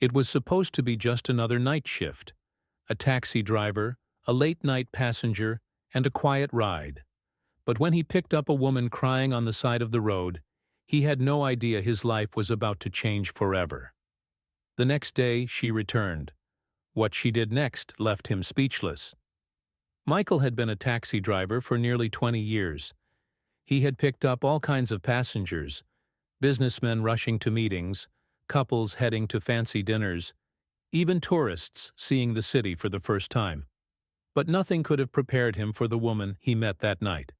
It was supposed to be just another night shift, a taxi driver, a late-night passenger, and a quiet ride. But when he picked up a woman crying on the side of the road, he had no idea his life was about to change forever. The next day, she returned. What she did next left him speechless. Michael had been a taxi driver for nearly 20 years. He had picked up all kinds of passengers, businessmen rushing to meetings, couples heading to fancy dinners, even tourists seeing the city for the first time. But nothing could have prepared him for the woman he met that night.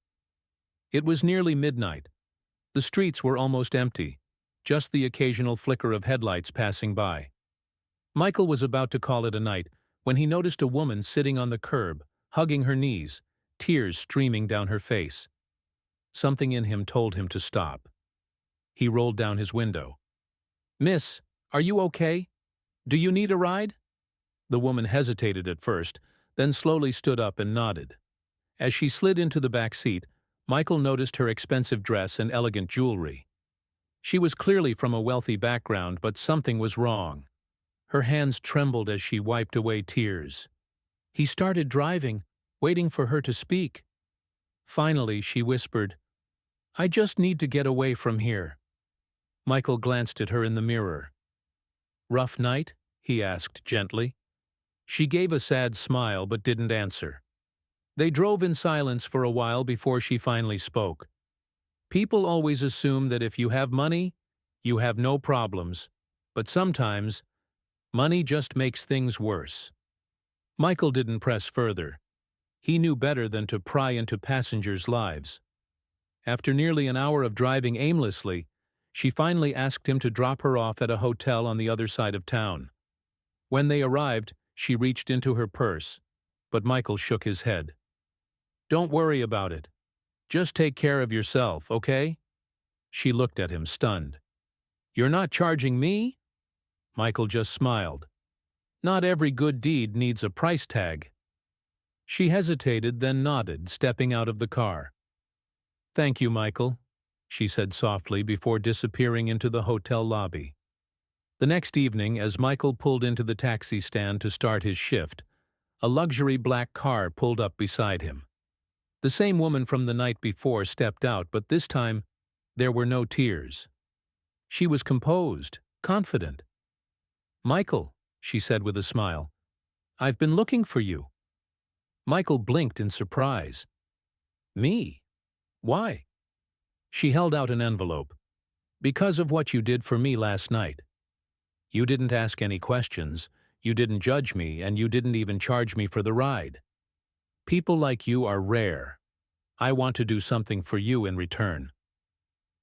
It was nearly midnight. The streets were almost empty, just the occasional flicker of headlights passing by. Michael was about to call it a night when he noticed a woman sitting on the curb, hugging her knees, tears streaming down her face. Something in him told him to stop. He rolled down his window. "Miss, are you okay? Do you need a ride?" The woman hesitated at first, then slowly stood up and nodded. As she slid into the back seat, Michael noticed her expensive dress and elegant jewelry. She was clearly from a wealthy background, but something was wrong. Her hands trembled as she wiped away tears. He started driving, waiting for her to speak. Finally, she whispered, "I just need to get away from here." Michael glanced at her in the mirror. "Rough night?" he asked gently. She gave a sad smile but didn't answer. They drove in silence for a while before she finally spoke. "People always assume that if you have money, you have no problems, but sometimes money just makes things worse." Michael didn't press further. He knew better than to pry into passengers' lives. After nearly an hour of driving aimlessly, she finally asked him to drop her off at a hotel on the other side of town. When they arrived, she reached into her purse, but Michael shook his head. "Don't worry about it. Just take care of yourself, okay?" She looked at him, stunned. "You're not charging me?" Michael just smiled. "Not every good deed needs a price tag." She hesitated, then nodded, stepping out of the car. "Thank you, Michael," she said softly before disappearing into the hotel lobby. The next evening, as Michael pulled into the taxi stand to start his shift, a luxury black car pulled up beside him. The same woman from the night before stepped out, but this time there were no tears. She was composed, confident. "Michael," she said with a smile, "I've been looking for you." Michael blinked in surprise. "Me? Why?" She held out an envelope. "Because of what you did for me last night. You didn't ask any questions, you didn't judge me, and you didn't even charge me for the ride. People like you are rare. I want to do something for you in return."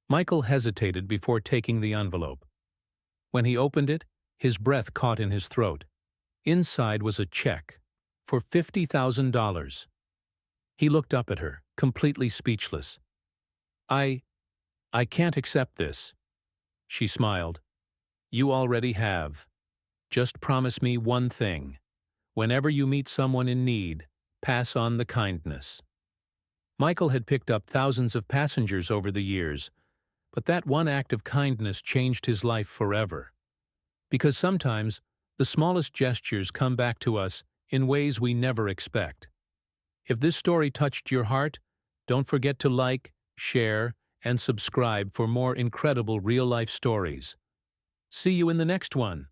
Michael hesitated before taking the envelope. When he opened it, his breath caught in his throat. Inside was a check for $50,000. He looked up at her, completely speechless. I can't accept this." She smiled. "You already have. Just promise me one thing. Whenever you meet someone in need, pass on the kindness." Michael had picked up thousands of passengers over the years, but that one act of kindness changed his life forever. Because sometimes the smallest gestures come back to us in ways we never expect. If this story touched your heart, don't forget to like, share, and subscribe for more incredible real-life stories. See you in the next one.